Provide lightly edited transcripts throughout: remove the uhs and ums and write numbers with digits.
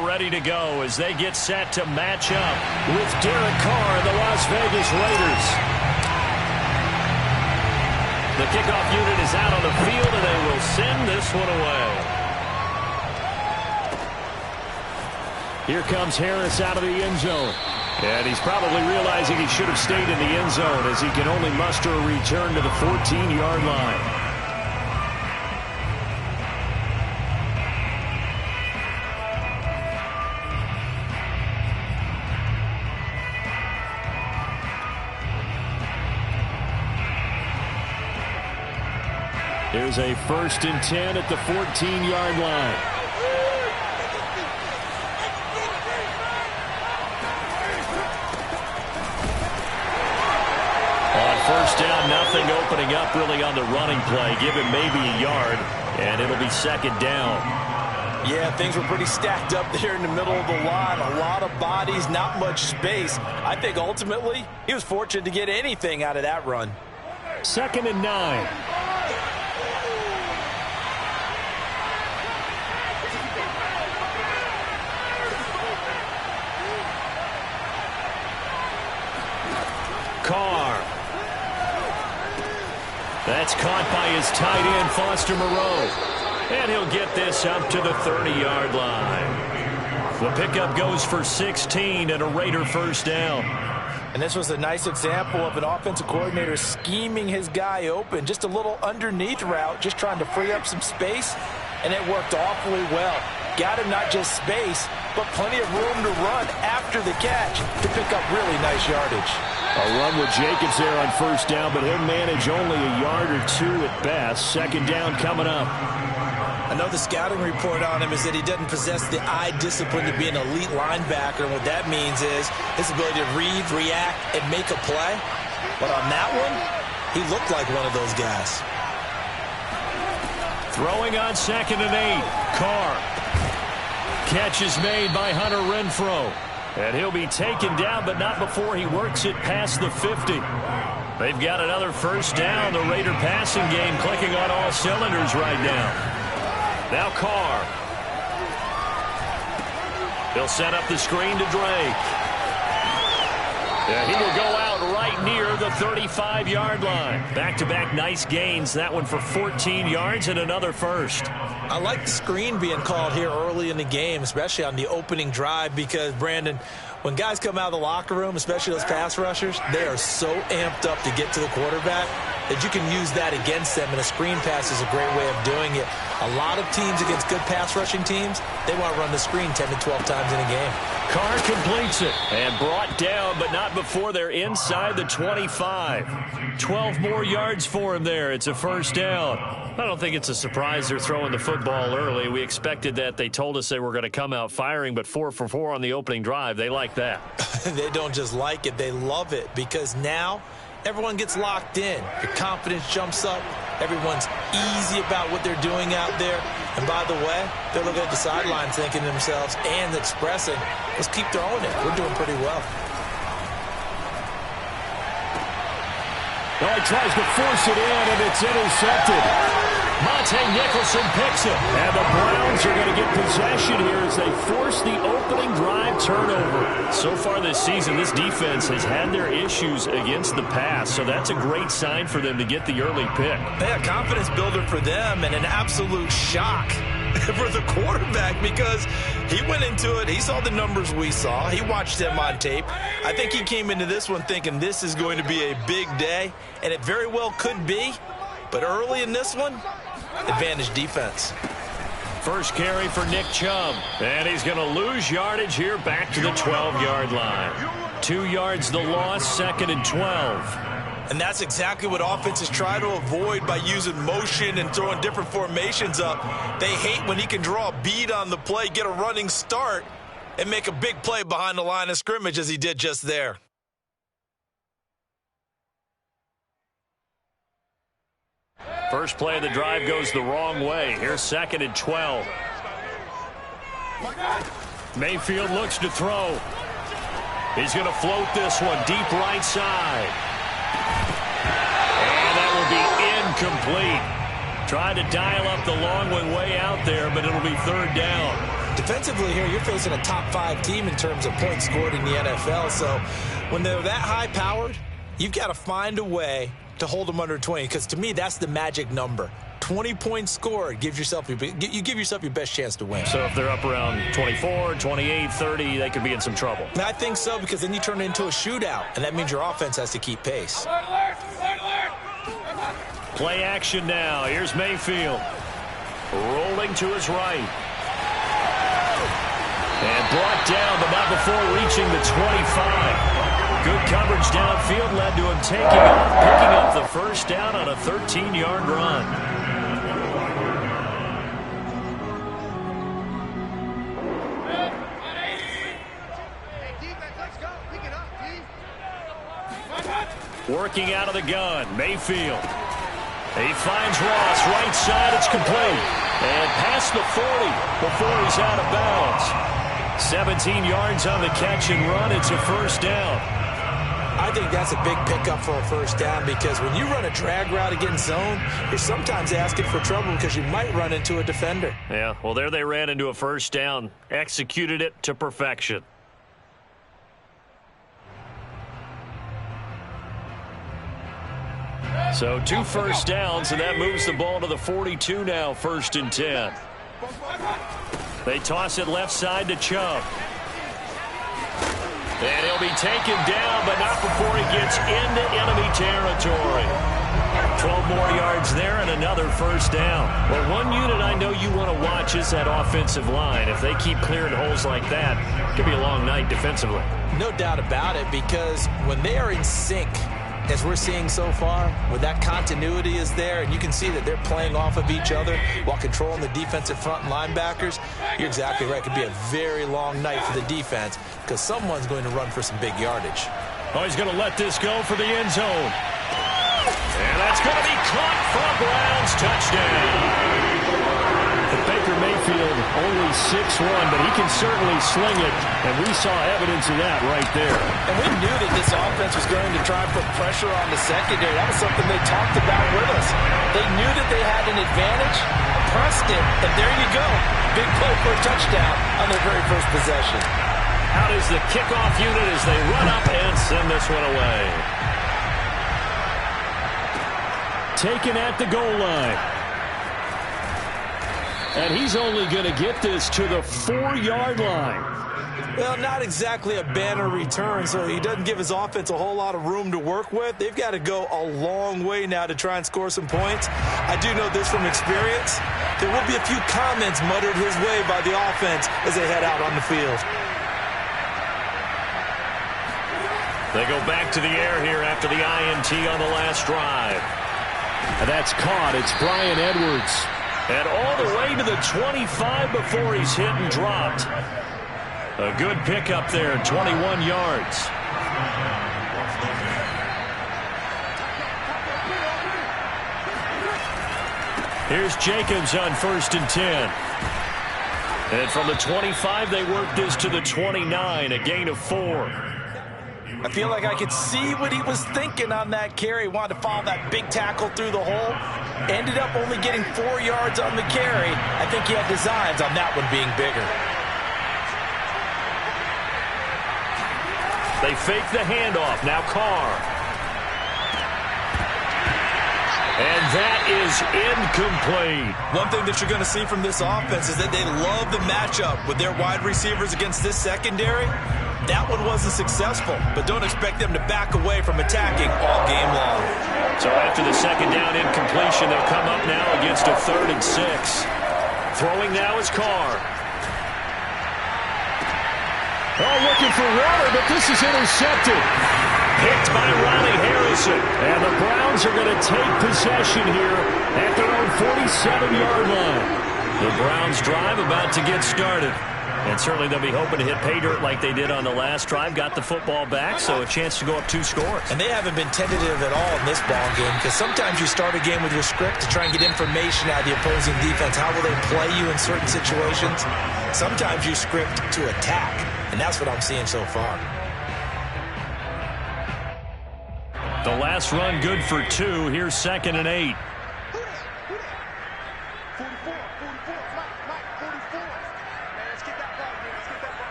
Ready to go as they get set to match up with Derek Carr and the Las Vegas Raiders. The kickoff unit is out on the field, and they will send this one away. Here comes Harris out of the end zone. And he's probably realizing he should have stayed in the end zone as he can only muster a return to the 14-yard line. Here's a 1st and 10 at the 14-yard line. On 1st down, nothing opening up really on the running play. Give him maybe a yard, and it'll be 2nd down. Yeah, things were pretty stacked up there in the middle of the line. A lot of bodies, not much space. I think ultimately he was fortunate to get anything out of that run. 2nd and 9. Carr. That's caught by his tight end, Foster Moreau. And he'll get this up to the 30-yard line. The pickup goes for 16 and a Raider 1st down. And this was a nice example of an offensive coordinator scheming his guy open. Just a little underneath route, just trying to free up some space. And it worked awfully well. Got him not just space, but plenty of room to run after the catch to pick up really nice yardage. A run with Jacobs there on 1st down, but he'll manage only a yard or 2 at best. 2nd down coming up. I know the scouting report on him is that he doesn't possess the eye discipline to be an elite linebacker. And what that means is his ability to read, react, and make a play. But on that one, he looked like one of those guys. Throwing on 2nd and 8. Carr. Catch is made by Hunter Renfrow. And he'll be taken down, but not before he works it past the 50. They've got another 1st down. The Raider passing game clicking on all cylinders right now. Now Carr. He'll set up the screen to Drake. Yeah, he will go out right near the 35-yard line. Back-to-back nice gains. That one for 14 yards and another 1st. I like the screen being called here early in the game, especially on the opening drive, because, Brandon, when guys come out of the locker room, especially those pass rushers, they are so amped up to get to the quarterback that you can use that against them, and a screen pass is a great way of doing it. A lot of teams against good pass rushing teams, they want to run the screen 10 to 12 times in a game. Carr completes it and brought down, but not before they're inside the 25. 12 more yards for him there. It's a 1st down. I don't think it's a surprise they're throwing the football early. We expected that. They told us they were going to come out firing, but 4 for 4 on the opening drive. They like that. They don't just like it. They love it, because now everyone gets locked in. Your confidence jumps up. Everyone's easy about what they're doing out there. And by the way, they're looking at the sideline thinking to themselves and expressing, let's keep throwing it. We're doing pretty well. He tries to force it in, and it's intercepted. Monte Nicholson picks it. And the Browns are going to get possession here as they force the opening drive turnover. So far this season, this defense has had their issues against the pass, so that's a great sign for them to get the early pick. Yeah, confidence builder for them, and an absolute shock for the quarterback, because he went into it, he saw the numbers we saw, he watched them on tape. I think he came into this one thinking this is going to be a big day, and it very well could be, but early in this one, advantage defense. First carry for Nick Chubb, and he's going to lose yardage here back to the 12-yard line. 2 yards the loss, 2nd and 12. And that's exactly what offenses try to avoid by using motion and throwing different formations up. They hate when he can draw a bead on the play, get a running start, and make a big play behind the line of scrimmage as he did just there. First play of the drive goes the wrong way. Here's 2nd and 12. Mayfield looks to throw. He's going to float this one deep right side. And that will be incomplete. Trying to dial up the long one way out there, but it'll be 3rd down. Defensively here, you're facing a top 5 team in terms of points scored in the NFL. So when they're that high-powered, you've got to find a way to hold them under 20, because to me, that's the magic number. 20 points scored, you give yourself your best chance to win. So if they're up around 24, 28, 30, they could be in some trouble. And I think so, because then you turn it into a shootout, and that means your offense has to keep pace. Play action now. Here's Mayfield. Rolling to his right. And brought down, but not before reaching the 25. Good coverage downfield led to him taking off, picking up the first down on a 13-yard run. Working out of the gun, Mayfield. He finds Ross, right side, it's complete. And past the 40 before he's out of bounds. 17 yards on the catch and run, it's a first down. I think that's a big pickup for a first down, because when you run a drag route against zone, you're sometimes asking for trouble because you might run into a defender. Yeah, well, there they ran into a first down, executed it to perfection. So 2 first downs, and that moves the ball to the 42 now, 1st and 10. They toss it left side to Chubb. And he'll be taken down, but not before he gets into enemy territory. 12 more yards there and another first down. Well, one unit I know you want to watch is that offensive line. If they keep clearing holes like that, it could be a long night defensively. No doubt about it, because when they are in sync, as we're seeing so far, where that continuity is there, and you can see that they're playing off of each other while controlling the defensive front and linebackers, you're exactly right. It could be a very long night for the defense, because someone's going to run for some big yardage. Oh, he's going to let this go for the end zone. And that's going to be caught for a Browns touchdown. Baker Mayfield only 6'1", but he can certainly sling it, and we saw evidence of that right there. And we knew that this offense was going to try and put pressure on the secondary. That was something they talked about with us. They knew that they had an advantage, pressed it, and there you go. Big play for a touchdown on their very first possession. Out is the kickoff unit as they run up and send this one away. Taken at the goal line. And he's only going to get this to the 4-yard line. Well, not exactly a banner return, so he doesn't give his offense a whole lot of room to work with. They've got to go a long way now to try and score some points. I do know this from experience. There will be a few comments muttered his way by the offense as they head out on the field. They go back to the air here after the INT on the last drive. And that's caught. It's Bryan Edwards. And all the way to the 25 before he's hit and dropped. A good pickup there, 21 yards. Here's Jacobs on 1st and 10. And from the 25, they work this to the 29, a gain of 4. I feel like I could see what he was thinking on that carry. He wanted to follow that big tackle through the hole. Ended up only getting 4 yards on the carry. I think he had designs on that one being bigger. They fake the handoff. Now Carr. And that is incomplete. One thing that you're going to see from this offense is that they love the matchup with their wide receivers against this secondary. That one wasn't successful, but don't expect them to back away from attacking all game long. So after the second down incompletion, they'll come up now against a 3rd and 6. Throwing now is Carr. Oh, looking for Water, but this is intercepted. Picked by Ronnie Harrison. And the Browns are going to take possession here at their own 47-yard line. The Browns drive about to get started. And certainly they'll be hoping to hit pay dirt like they did on the last drive. Got the football back, so a chance to go up 2 scores. And they haven't been tentative at all in this ball game, because sometimes you start a game with your script to try and get information out of the opposing defense. How will they play you in certain situations? Sometimes you script to attack, and that's what I'm seeing so far. The last run good for 2. Here's 2nd and 8.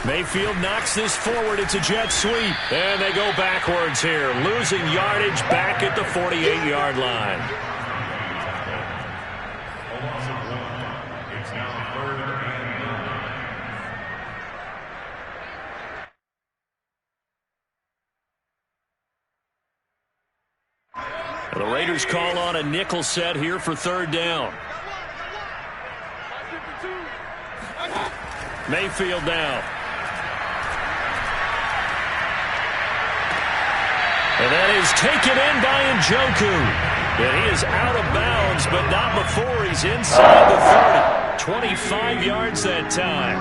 Mayfield knocks this forward. It's a jet sweep. And they go backwards here, losing yardage back at the 48-yard line. The Raiders call on a nickel set here for third down. Mayfield now. And that is taken in by Njoku. And he is out of bounds, but not before he's inside the 30. 25 yards that time.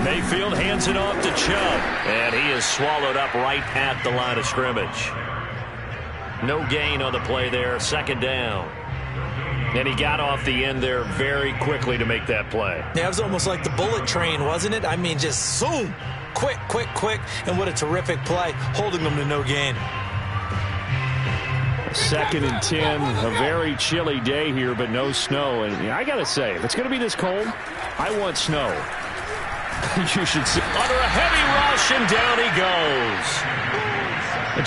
Mayfield hands it off to Chubb. And he is swallowed up right at the line of scrimmage. No gain on the play there. Second down. And he got off the end there very quickly to make that play. Yeah, it was almost like the bullet train, wasn't it? I mean, just zoom. Quick, quick, quick. And what a terrific play, holding them to no gain. 2nd and 10. A very chilly day here, but no snow. And I got to say, if it's going to be this cold, I want snow. You should see. Under a heavy rush, and down he goes.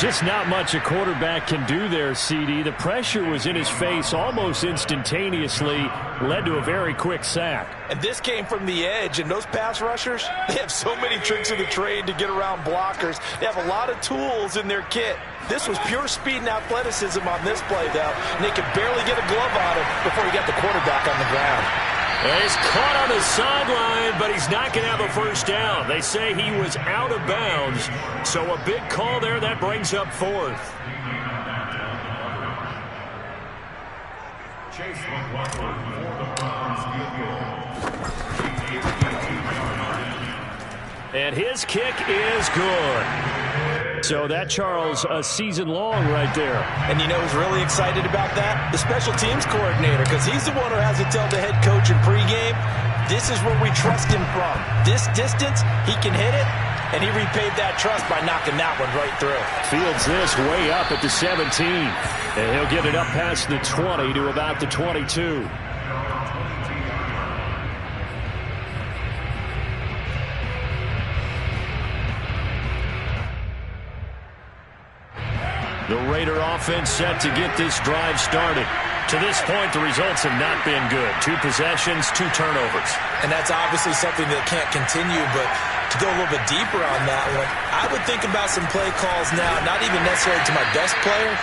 Just not much a quarterback can do there, CD. The pressure was in his face almost instantaneously, led to a very quick sack. And this came from the edge, and those pass rushers, they have so many tricks of the trade to get around blockers. They have a lot of tools in their kit. This was pure speed and athleticism on this play, though, and they could barely get a glove on him before he got the quarterback on the ground. He's caught on the sideline, but he's not going to have a first down. They say he was out of bounds, so a big call there that brings up fourth. And his kick is good. So that, Charles, a season long right there. And you know who's really excited about that? The special teams coordinator, because he's the one who has to tell the head coach in pregame, this is where we trust him from. This distance, he can hit it, and he repaid that trust by knocking that one right through. Fields this way up at the 17. And he'll get it up past the 20 to about the 22. The Raider offense set to get this drive started. To this point, the results have not been good. 2 possessions, 2 turnovers. And that's obviously something that can't continue, but to go a little bit deeper on that one, I would think about some play calls now, not even necessarily to my best player,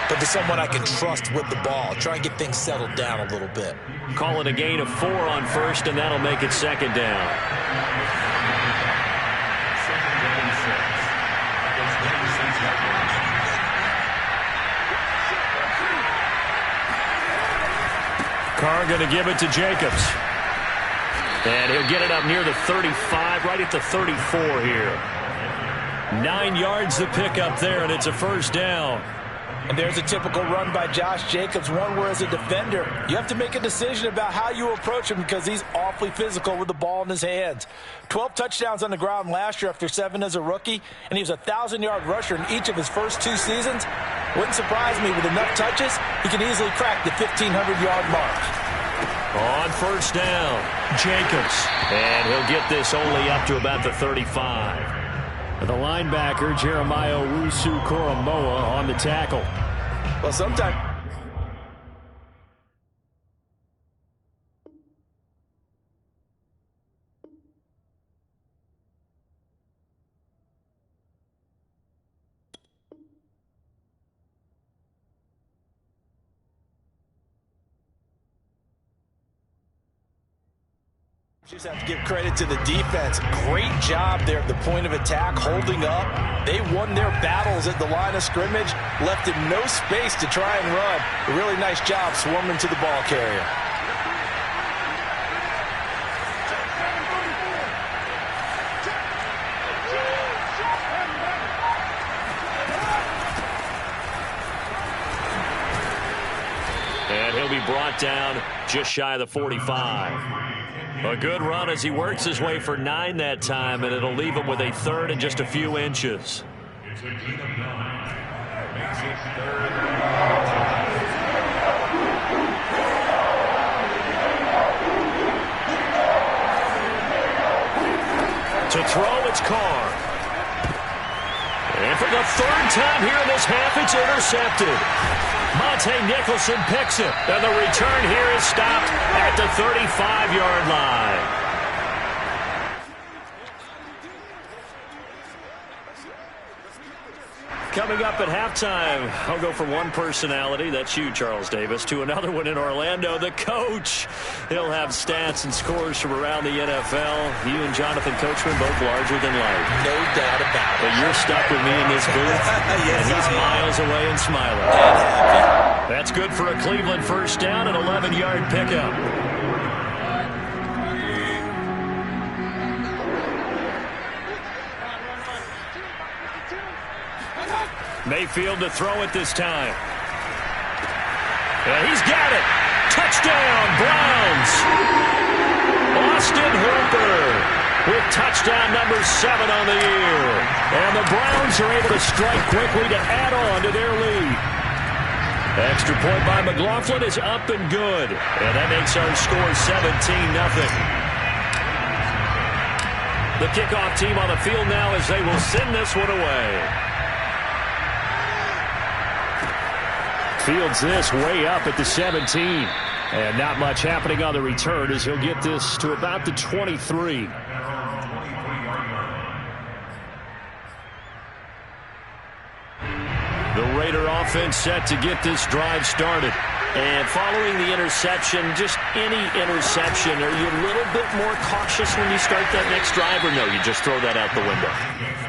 but to someone I can trust with the ball. Try and get things settled down a little bit. Call it a gain of 4 on first, and that'll make it second down. Carr going to give it to Jacobs. And he'll get it up near the 35, right at the 34 here. 9 yards to pick up there, and it's a first down. And there's a typical run by Josh Jacobs, one where as a defender, you have to make a decision about how you approach him because he's awfully physical with the ball in his hands. 12 touchdowns on the ground last year after 7 as a rookie, and he was a 1,000-yard rusher in each of his first 2 seasons. Wouldn't surprise me, with enough touches, he can easily crack the 1,500-yard mark. On first down, Jacobs. And he'll get this only up to about the 35. The linebacker, Jeremiah Owusu-Koramoah, on the tackle. Well, sometimes... just have to give credit to the defense. Great job there at the point of attack, holding up. They won their battles at the line of scrimmage, left him no space to try and run. A really nice job swarming to the ball carrier. And he'll be brought down just shy of the 45. A good run as he works his way for 9 that time, and it'll leave him with a third and just a few inches. It's a gain of 9. Makes it third. To throw, it's Carr. And for the third time here in this half, it's intercepted. Monte Nicholson picks it. And the return here is stopped at the 35-yard line. Coming up at halftime, I'll go from one personality, that's you, Charles Davis, to another one in Orlando, the coach. He'll have stats and scores from around the NFL. You and Jonathan Coachman both larger than life. No doubt about it. But you're stuck with me in this booth, yes, and he's miles away and smiling. And happy. That's good for a Cleveland first down, an 11-yard pickup. Mayfield to throw it this time. And he's got it. Touchdown, Browns. Austin Hooper with touchdown number 7 on the year. And the Browns are able to strike quickly to add on to their lead. Extra point by McLaughlin is up and good. And that makes our score 17-0. The kickoff team on the field now as they will send this one away. Fields this way up at the 17. And not much happening on the return as he'll get this to about the 23. The Raider offense set to get this drive started. And following the interception, just any interception, are you a little bit more cautious when you start that next drive, or no, you just throw that out the window?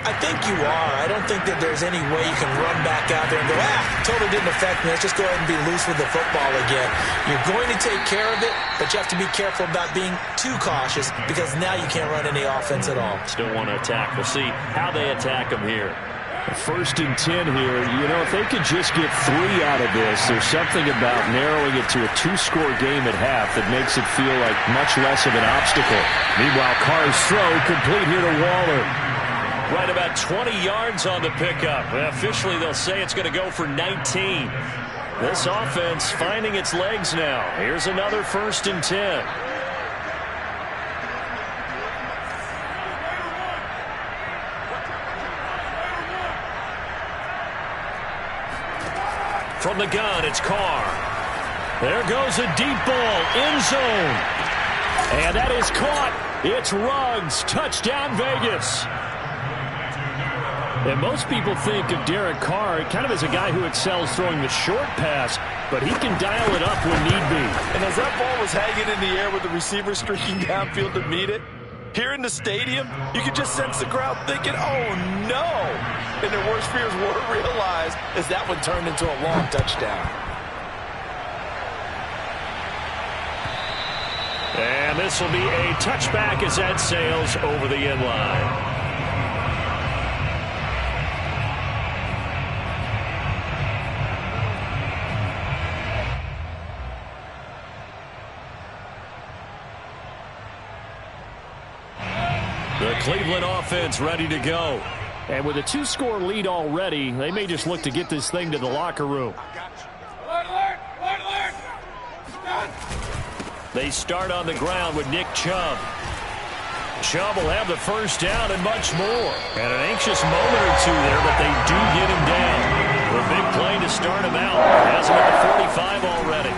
I think you are. I don't think that there's any way you can run back out there and go, totally didn't affect me. Let's just go ahead and be loose with the football again. You're going to take care of it, but you have to be careful about being too cautious because now you can't run any offense at all. Still want to attack. We'll see how they attack them here. First and 10 here. You know, if they could just get 3 out of this, there's something about narrowing it to a 2-score game at half that makes it feel like much less of an obstacle. Meanwhile, Carr's throw complete here to Waller. Right about 20 yards on the pickup. Officially, they'll say it's going to go for 19. This offense finding its legs now. Here's another first and 10. From the gun, it's Carr. There goes a deep ball, end zone. And that is caught. It's Ruggs. Touchdown, Vegas. And most people think of Derek Carr kind of as a guy who excels throwing the short pass, but he can dial it up when need be. And as that ball was hanging in the air with the receiver streaking downfield to meet it, here in the stadium, you could just sense the crowd thinking, oh, no. And their worst fears were realized as that one turned into a long touchdown. And this will be a touchback as that sails over the end line. The Cleveland offense ready to go. And with a 2-score lead already, they may just look to get this thing to the locker room. They start on the ground with Nick Chubb. Chubb will have the first down and much more. And an anxious moment or two there, but they do get him down. The big play to start him out. Has him at the 45 already.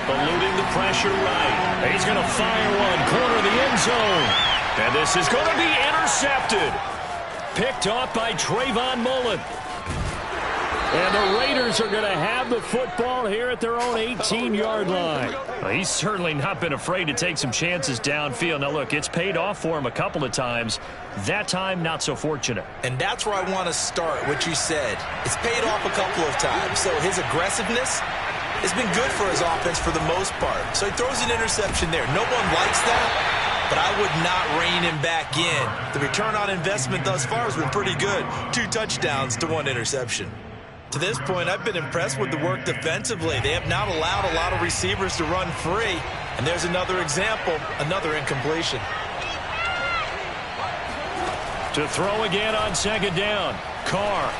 Eluding the pressure right. He's going to fire one. Corner of the end zone. And this is going to be intercepted. Picked off by Trayvon Mullen. And the Raiders are going to have the football here at their own 18-yard line. Well, he's certainly not been afraid to take some chances downfield. Now, look, it's paid off for him a couple of times. That time, not so fortunate. And that's where I want to start, what you said. It's paid off a couple of times. So his aggressiveness has been good for his offense for the most part. So he throws an interception there. No one likes that, but I would not rein him back in. The return on investment thus far has been pretty good. 2 touchdowns to 1 interception. To this point, I've been impressed with the work defensively. They have not allowed a lot of receivers to run free. And there's another example, another incompletion. To throw again on second down. Carr.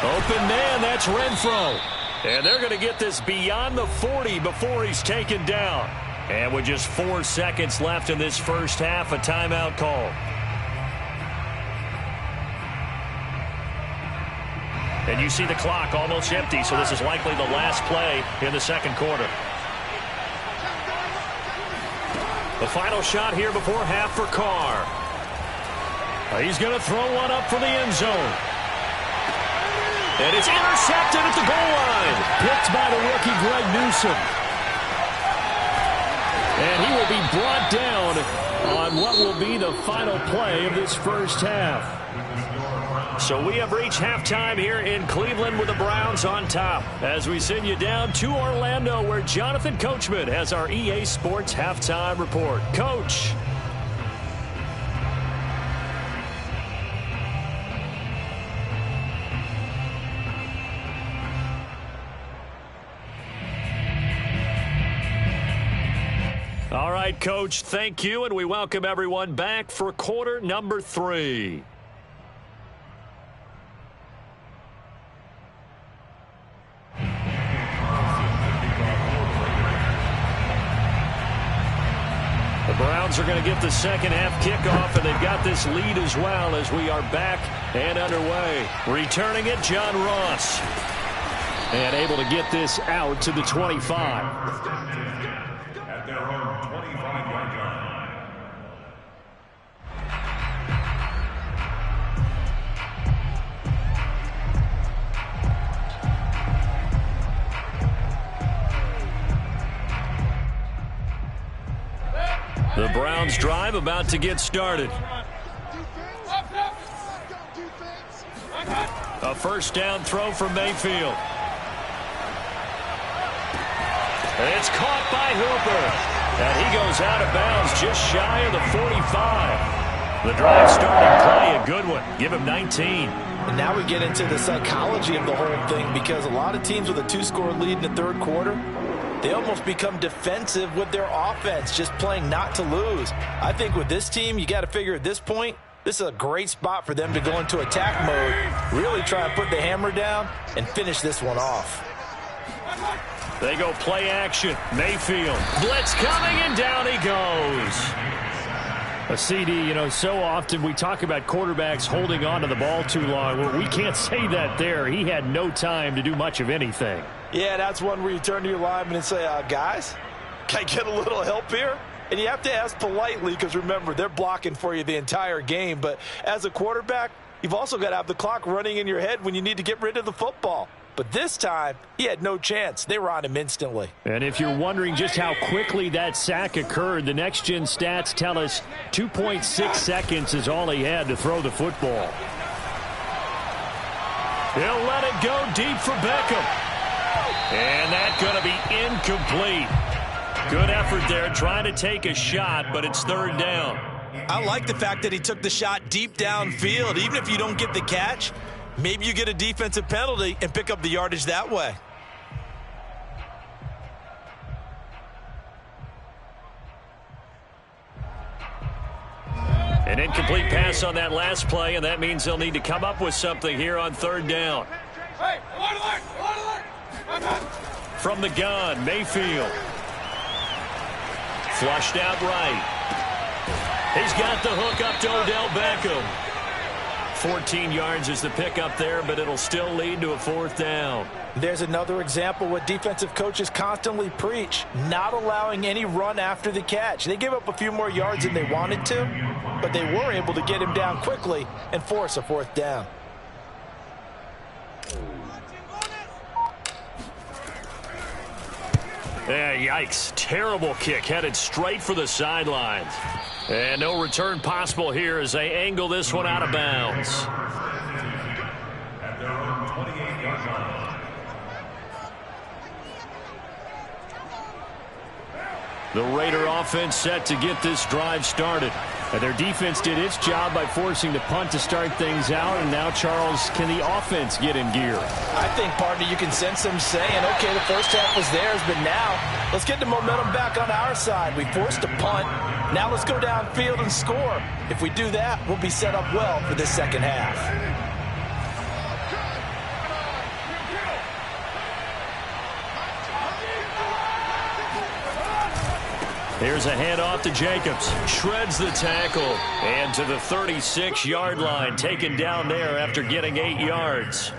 Open man, that's Renfro. And they're going to get this beyond the 40 before he's taken down. And with just 4 seconds left in this first half, a timeout call. And you see the clock almost empty, so this is likely the last play in the second quarter. The final shot here before half for Carr. He's going to throw one up for the end zone. And it's intercepted at the goal line. Picked by the rookie Greg Newsome. And he will be brought down on what will be the final play of this first half. So we have reached halftime here in Cleveland with the Browns on top. As we send you down to Orlando, where Jonathan Coachman has our EA Sports halftime report. Coach. All right, Coach, thank you, and we welcome everyone back for quarter number 3. The Browns are going to get the second half kickoff, and they've got this lead as well as we are back and underway. Returning it, John Ross. And able to get this out to the 25. The Browns drive about to get started. A first down throw from Mayfield. It's caught by Hooper. And he goes out of bounds just shy of the 45. The drive starting play, a good one. Give him 19. And now we get into the psychology of the whole thing, because a lot of teams with a 2-score lead in the third quarter, they almost become defensive with their offense, just playing not to lose. I think with this team, you got to figure at this point, this is a great spot for them to go into attack mode, really try and put the hammer down and finish this one off. They go play action. Mayfield. Blitz coming, and down he goes. A CD, so often we talk about quarterbacks holding on to the ball too long. Well, we can't say that there. He had no time to do much of anything. Yeah, that's one where you turn to your lineman and say, guys, can I get a little help here? And you have to ask politely, because remember, they're blocking for you the entire game. But as a quarterback, you've also got to have the clock running in your head when you need to get rid of the football. But this time, he had no chance. They were on him instantly. And if you're wondering just how quickly that sack occurred, the next-gen stats tell us 2.6 seconds is all he had to throw the football. He'll let it go deep for Beckham. And that's going to be incomplete. Good effort there trying to take a shot, but it's third down. I like the fact that he took the shot deep downfield. Even if you don't get the catch, maybe you get a defensive penalty and pick up the yardage that way. An incomplete pass on that last play, and that means they'll need to come up with something here on third down. Hey, alert! From the gun, Mayfield. Flushed out right. He's got the hook up to Odell Beckham. 14 yards is the pickup there, but it'll still lead to a fourth down. There's another example what defensive coaches constantly preach, not allowing any run after the catch. They gave up a few more yards than they wanted to, but they were able to get him down quickly and force a fourth down. Yeah, yikes. Terrible kick headed straight for the sidelines. And no return possible here as they angle this one out of bounds. At their own 28-yard line. The Raider offense set to get this drive started. And their defense did its job by forcing the punt to start things out. And now, Charles, can the offense get in gear? I think, partner, you can sense them saying, okay, the first half was theirs, but now let's get the momentum back on our side. We forced a punt. Now let's go downfield and score. If we do that, we'll be set up well for this second half. Here's a handoff to Jacobs. Shreds the tackle. And to the 36-yard line, taken down there after getting 8 yards.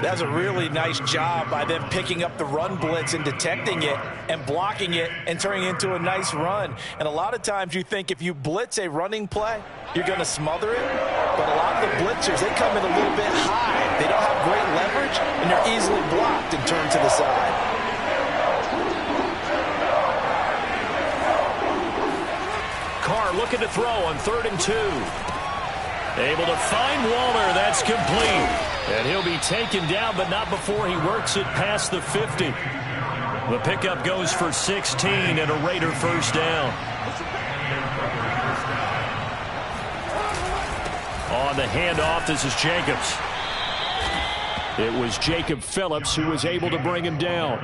That's a really nice job by them picking up the run blitz and detecting it and blocking it and turning it into a nice run. And a lot of times you think if you blitz a running play, you're going to smother it. But a lot of the blitzers, they come in a little bit high. They don't have great leverage, and they're easily blocked and turned to the side. Carr looking to throw on 3rd and 2. Able to find Waller. That's complete. And he'll be taken down, but not before he works it past the 50. The pickup goes for 16 and a Raider first down. On the handoff, this is Jacobs. It was Jacob Phillips who was able to bring him down.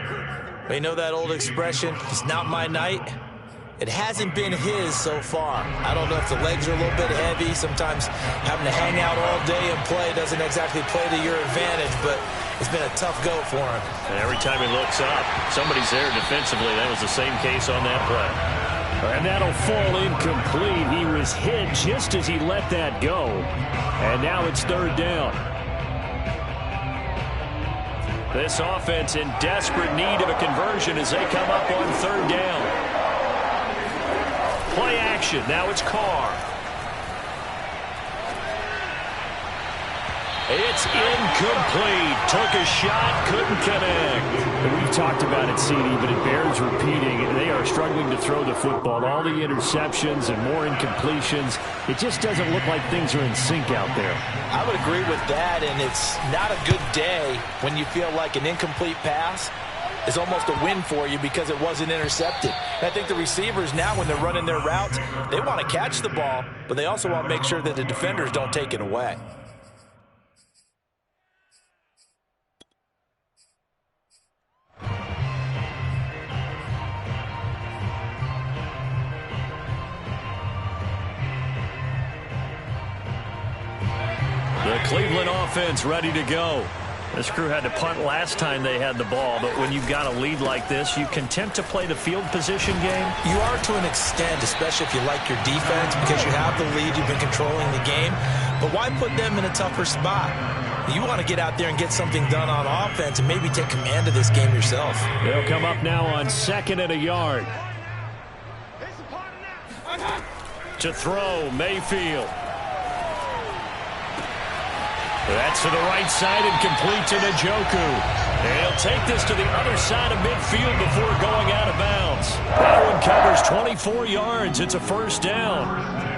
You know that old expression, it's not my night? It hasn't been his so far. I don't know if the legs are a little bit heavy. Sometimes having to hang out all day and play doesn't exactly play to your advantage, but it's been a tough go for him. And every time he looks up, somebody's there defensively. That was the same case on that play. And that'll fall incomplete. He was hit just as he let that go. And now it's 3rd down. This offense in desperate need of a conversion as they come up on 3rd down. Play action. Now it's Carr. It's incomplete. Took a shot, couldn't connect. And we've talked about it, CD, but it bears repeating. They are struggling to throw the football. All the interceptions and more incompletions. It just doesn't look like things are in sync out there. I would agree with that, and it's not a good day when you feel like an incomplete pass is almost a win for you because it wasn't intercepted. And I think the receivers now, when they're running their routes, they want to catch the ball, but they also want to make sure that the defenders don't take it away. The Cleveland offense ready to go. This crew had to punt last time they had the ball, but when you've got a lead like this, you can attempt to play the field position game. You are to an extent, especially if you like your defense, because you have the lead, you've been controlling the game. But why put them in a tougher spot? You want to get out there and get something done on offense and maybe take command of this game yourself. They'll come up now on 2nd and a yard. To throw, Mayfield. That's to the right side and complete to Njoku. And he'll take this to the other side of midfield before going out of bounds. That one covers 24 yards. It's a first down.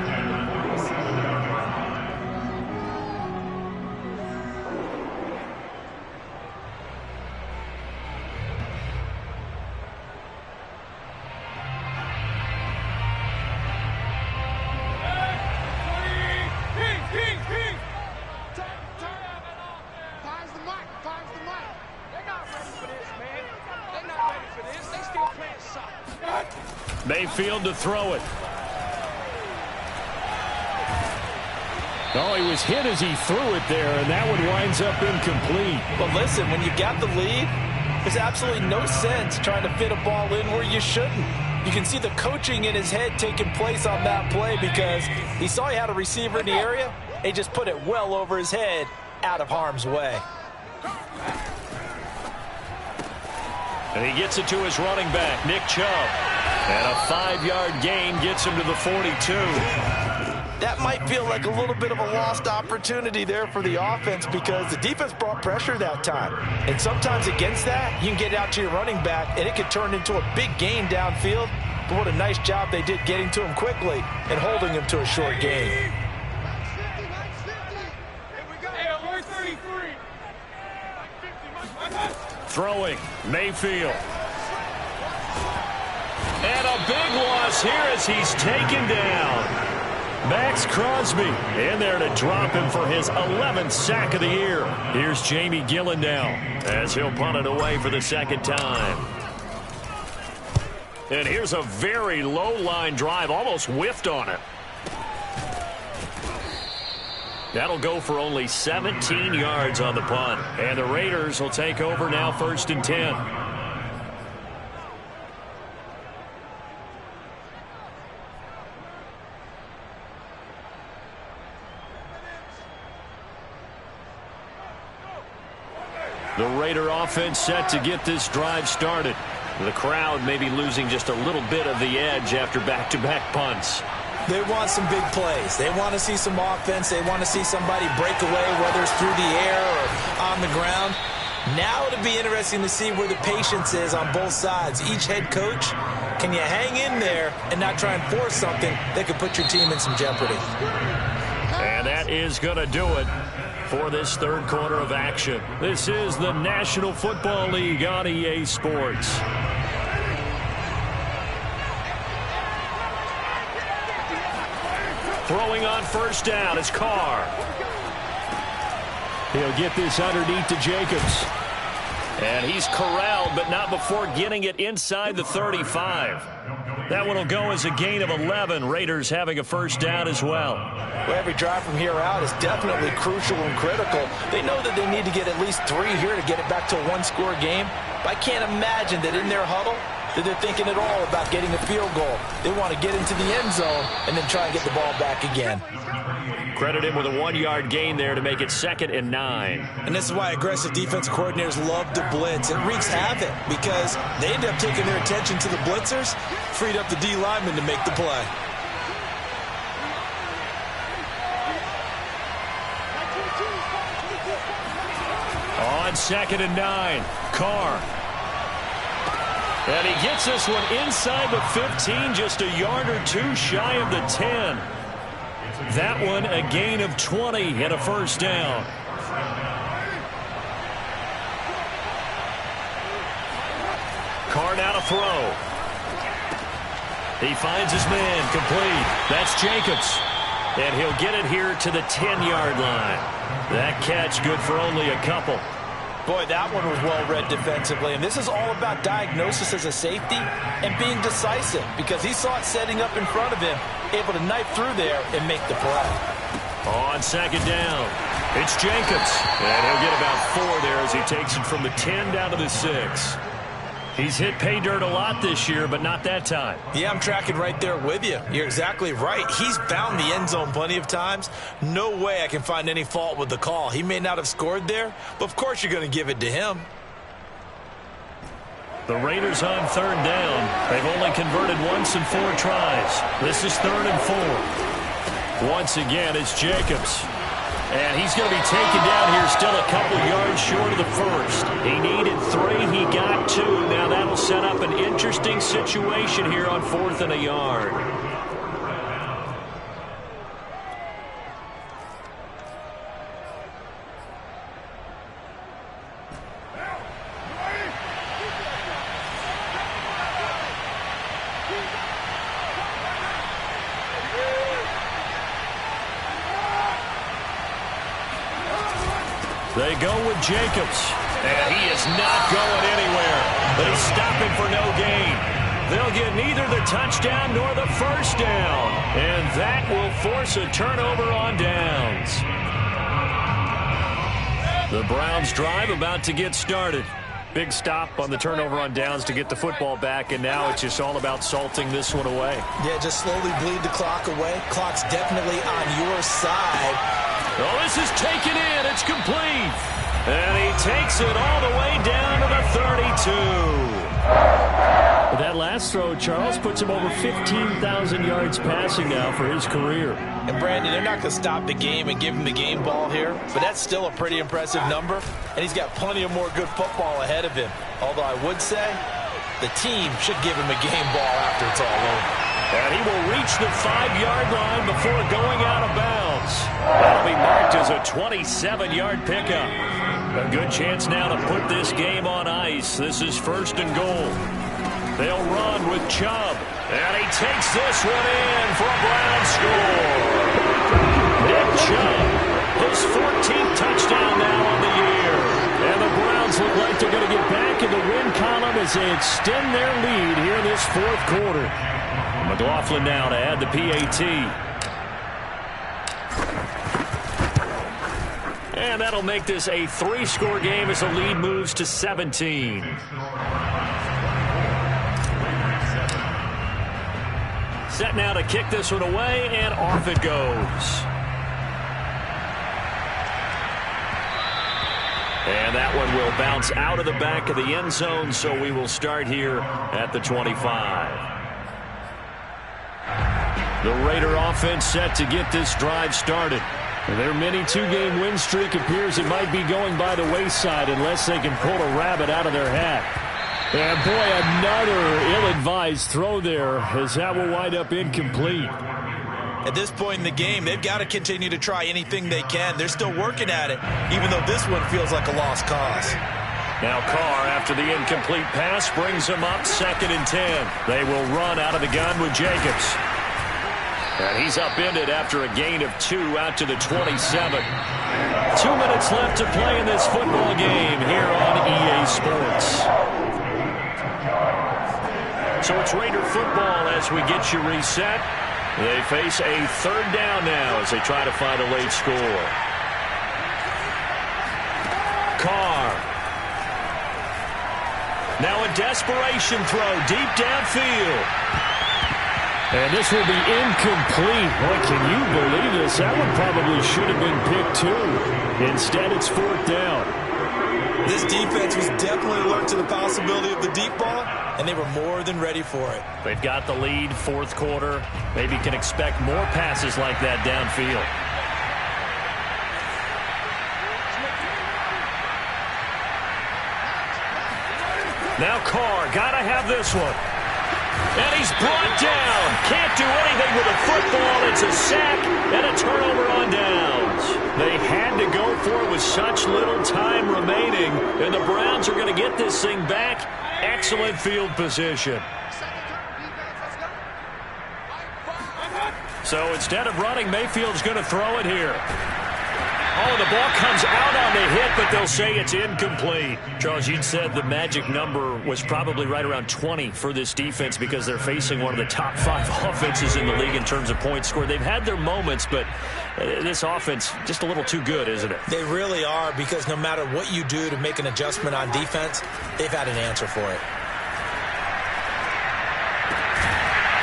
Mayfield to throw it. Oh, he was hit as he threw it there, and that one winds up incomplete. But listen, when you got the lead, there's absolutely no sense trying to fit a ball in where you shouldn't. You can see the coaching in his head taking place on that play because he saw he had a receiver in the area. He just put it well over his head, out of harm's way. And he gets it to his running back, Nick Chubb. And a 5-yard gain gets him to the 42. That might feel like a little bit of a lost opportunity there for the offense because the defense brought pressure that time. And sometimes against that, you can get out to your running back, and it could turn into a big gain downfield. But what a nice job they did getting to him quickly and holding him to a short gain. Throwing, Mayfield. And a big loss here as he's taken down. Max Crosby in there to drop him for his 11th sack of the year. Here's Jamie Gillen now as he'll punt it away for the second time. And here's a very low line drive, almost whiffed on it. That'll go for only 17 yards on the punt. And the Raiders will take over now, 1st and 10. The Raider offense set to get this drive started. The crowd may be losing just a little bit of the edge after back-to-back punts. They want some big plays. They want to see some offense. They want to see somebody break away, whether it's through the air or on the ground. Now it'll be interesting to see where the patience is on both sides. Each head coach, can you hang in there and not try and force something that could put your team in some jeopardy? And that is going to do it for this third quarter of action. This is the National Football League on EA Sports. Throwing on first down is Carr. He'll get this underneath to Jacobs. And he's corralled, but not before getting it inside the 35. That one will go as a gain of 11. Raiders having a first down as well. Well, every drive from here out is definitely crucial and critical. They know that they need to get at least 3 here to get it back to a one-score game. But I can't imagine that in their huddle that they're thinking at all about getting a field goal. They want to get into the end zone and then try and get the ball back again. Credit him with a 1-yard gain there to make it 2nd and 9. And this is why aggressive defensive coordinators love to blitz. It wreaks havoc because they end up taking their attention to the blitzers, freed up the D lineman to make the play. On 2nd and 9, Carr. And he gets this one inside the 15, just a yard or 2 shy of the 10. That one a gain of 20 and a first down. Carr now to throw. He finds his man complete. That's Jacobs. And he'll get it here to the 10-yard line. That catch good for only a couple. Boy, that one was well read defensively. And this is all about diagnosis as a safety and being decisive because he saw it setting up in front of him, able to knife through there and make the play. On 2nd down, it's Jacobs. And he'll get about 4 there as he takes it from the 10 down to the 6. He's hit pay dirt a lot this year, but not that time. Yeah, I'm tracking right there with you. You're exactly right. He's found the end zone plenty of times. No way I can find any fault with the call. He may not have scored there, but of course you're going to give it to him. The Raiders on 3rd down. They've only converted once in 4 tries. This is 3rd and 4. Once again, it's Jacobs. And he's going to be taken down here still a couple yards short of the first. He needed 3. He got 2. Now that'll set up an interesting situation here on 4th and a yard. They go with Jacobs. And he is not going anywhere. But he's stopping for no gain. They'll get neither the touchdown nor the first down. And that will force a turnover on downs. The Browns drive about to get started. Big stop on the turnover on downs to get the football back, and now it's just all about salting this one away. Yeah, just slowly bleed the clock away. Clock's definitely on your side. Oh, this is taken in. It's complete. And he takes it all the way down to the 32. That last throw, Charles, puts him over 15,000 yards passing now for his career. And, Brandon, they're not going to stop the game and give him the game ball here, but that's still a pretty impressive number, and he's got plenty of more good football ahead of him. Although I would say the team should give him a game ball after it's all over. And he will reach the 5-yard line before going out of bounds. That'll be marked as a 27-yard pickup. A good chance now to put this game on ice. This is 1st and goal. They'll run with Chubb. And he takes this one in for a Browns score. Nick Chubb, his 14th touchdown now on the year. And the Browns look like they're going to get back in the win column as they extend their lead here in this 4th quarter. McLaughlin now to add the PAT. And that'll make this a 3-score game as the lead moves to 17. Set now to kick this one away, and off it goes. And that one will bounce out of the back of the end zone, so we will start here at the 25. The Raider offense set to get this drive started. Their mini two-game win streak appears it might be going by the wayside unless they can pull a rabbit out of their hat. And boy, another ill-advised throw there as that will wind up incomplete. At this point in the game, they've got to continue to try anything they can. They're still working at it, even though this one feels like a lost cause. Now Carr, after the incomplete pass, brings them up 2nd and 10. They will run out of the gun with Jacobs. And he's upended after a gain of 2 out to the 27. 2 minutes left to play in this football game here on EA Sports. So it's Raider football as we get you reset. They face a 3rd down now as they try to find a late score. Carr. Now a desperation throw deep downfield. And this will be incomplete. Boy, can you believe this? That one probably should have been picked too. Instead, it's 4th down. This defense was definitely alert to the possibility of the deep ball, and they were more than ready for it. They've got the lead, 4th quarter. Maybe can expect more passes like that downfield. Now Carr, gotta have this one. And he's brought down. Can't do anything with the football. It's a sack and a turnover on downs. They had to go for it with such little time remaining. And the Browns are going to get this thing back. Excellent field position. So instead of running, Mayfield's going to throw it here. Oh, the ball comes out on the hit, but they'll say it's incomplete. Charles, you'd said the magic number was probably right around 20 for this defense because they're facing one of the top 5 offenses in the league in terms of points scored. They've had their moments, but this offense just a little too good, isn't it? They really are, because no matter what you do to make an adjustment on defense, they've had an answer for it.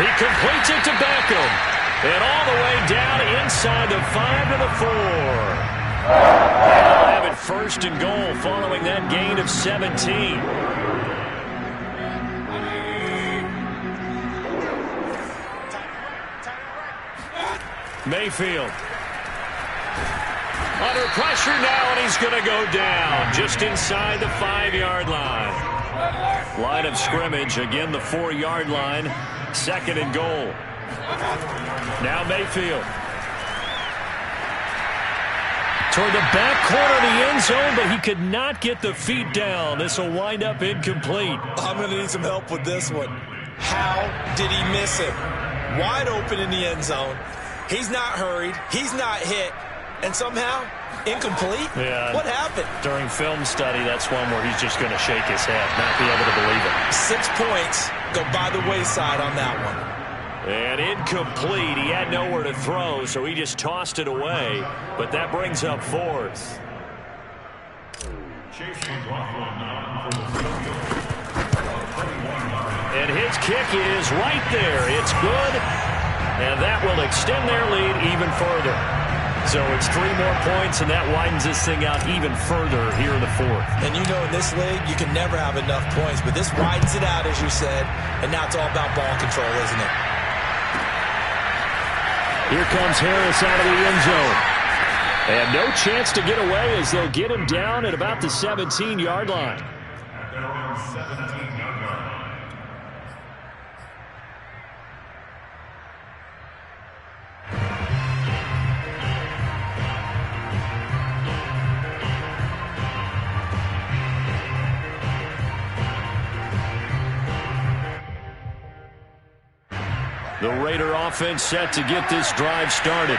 He completes it to Beckham. And all the way down inside the 5 to the 4. They'll have it 1st and goal following that gain of 17. Mayfield. Under pressure now, and he's going to go down just inside the 5-yard line. Line of scrimmage, again the 4-yard line. 2nd and goal. Now Mayfield. Toward the back corner of the end zone, but he could not get the feet down. This will wind up incomplete. I'm going to need some help with this one. How did he miss him? Wide open in the end zone. He's not hurried. He's not hit. And somehow, incomplete? Yeah. What happened? During film study, that's one where he's just going to shake his head, not be able to believe it. 6 points go by the wayside on that one. And incomplete. He had nowhere to throw, so he just tossed it away. But that brings up 4th. And his kick is right there. It's good. And that will extend their lead even further. So it's 3 more points, and that widens this thing out even further here in the 4th. And you know, in this league, you can never have enough points. But this widens it out, as you said. And now it's all about ball control, isn't it? Here comes Harris out of the end zone. And no chance to get away as they'll get him down at about the 17-yard line. The Raider offense set to get this drive started.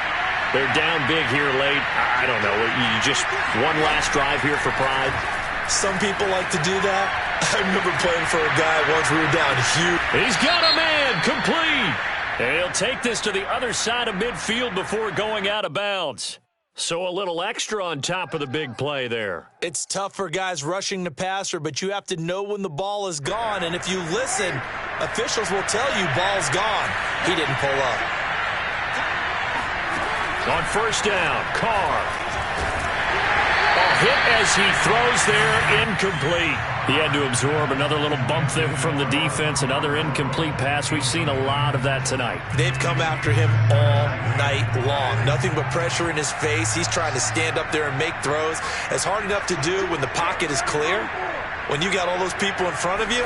They're down big here late. I don't know. You just one last drive here for pride. Some people like to do that. I remember playing for a guy once we were down huge. He's got a man complete. And he'll take this to the other side of midfield before going out of bounds. So a little extra on top of the big play there. It's tough for guys rushing the passer, but you have to know when the ball is gone. And if you listen, officials will tell you ball's gone. He didn't pull up. On 1st down, Carr. Oh, hit as he throws there, incomplete. He had to absorb another little bump there from the defense, another incomplete pass. We've seen a lot of that tonight. They've come after him all night long. Nothing but pressure in his face. He's trying to stand up there and make throws. It's hard enough to do when the pocket is clear. When you got all those people in front of you,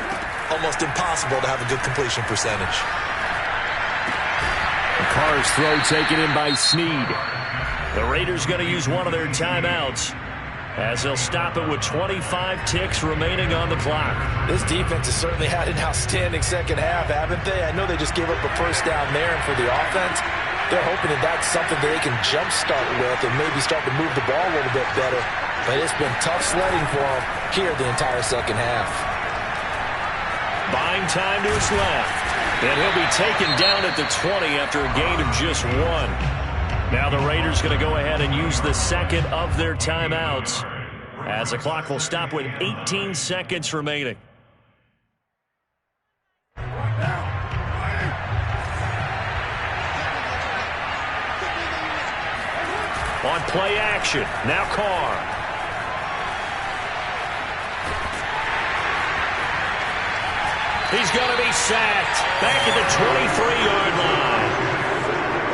almost impossible to have a good completion percentage. Carr's throw taken in by Snead. The Raiders going to use one of their timeouts as they'll stop it with 25 ticks remaining on the clock. This defense has certainly had an outstanding second half, haven't they? I know they just gave up a first down there, and for the offense, they're hoping that that's something that they can jumpstart with and maybe start to move the ball a little bit better. But it's been tough sledding for them here the entire second half. Buying time to his left. And he'll be taken down at the 20 after a gain of just 1. Now the Raiders going to go ahead and use the second of their timeouts as the clock will stop with 18 seconds remaining. On play action, now Carr. He's going to be sacked back at the 23-yard line.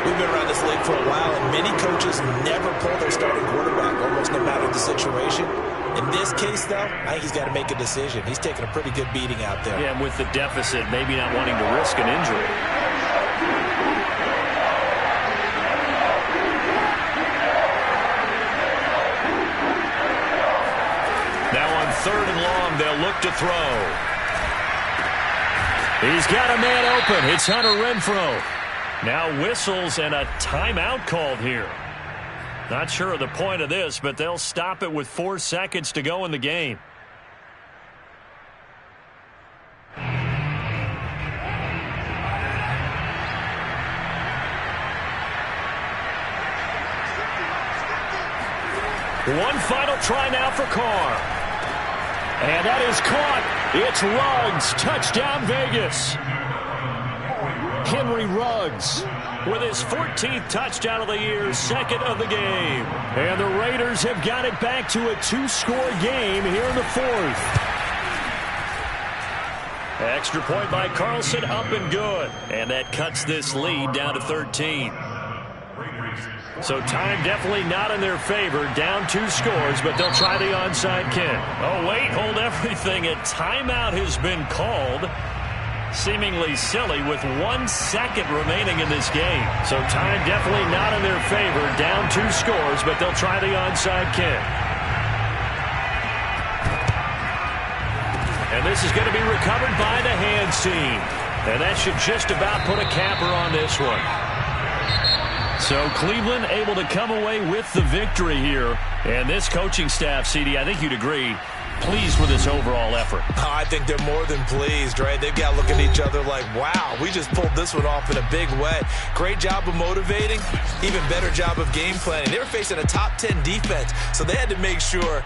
We've been around this league for a while, and many coaches never pull their starting quarterback, almost no matter the situation. In this case, though, I think he's got to make a decision. He's taking a pretty good beating out there. Yeah, and with the deficit, maybe not wanting to risk an injury. Now on 3rd and long, they'll look to throw. He's got a man open. It's Hunter Renfrow. Now whistles and a timeout called here. Not sure of the point of this, but they'll stop it with 4 seconds to go in the game. One final try now for Carr. And that is caught. It's Ruggs. Touchdown, Vegas. Henry Ruggs with his 14th touchdown of the year, second of the game. And the Raiders have got it back to a 2-score game here in the 4th. Extra point by Carlson, up and good. And that cuts this lead down to 13. So time definitely not in their favor. Down 2 scores, but they'll try the onside kick. Oh, wait, hold everything. A timeout has been called. Seemingly silly with 1 second remaining in this game. So time definitely not in their favor. Down 2 scores, but they'll try the onside kick. And this is going to be recovered by the hands team. And that should just about put a capper on this one. So Cleveland able to come away with the victory here. And this coaching staff, CD, I think you'd agree, pleased with this overall effort. I think they're more than pleased, right? They've got to look at each other like, wow, we just pulled this one off in a big way. Great job of motivating, even better job of game planning. They were facing a top 10 defense, so they had to make sure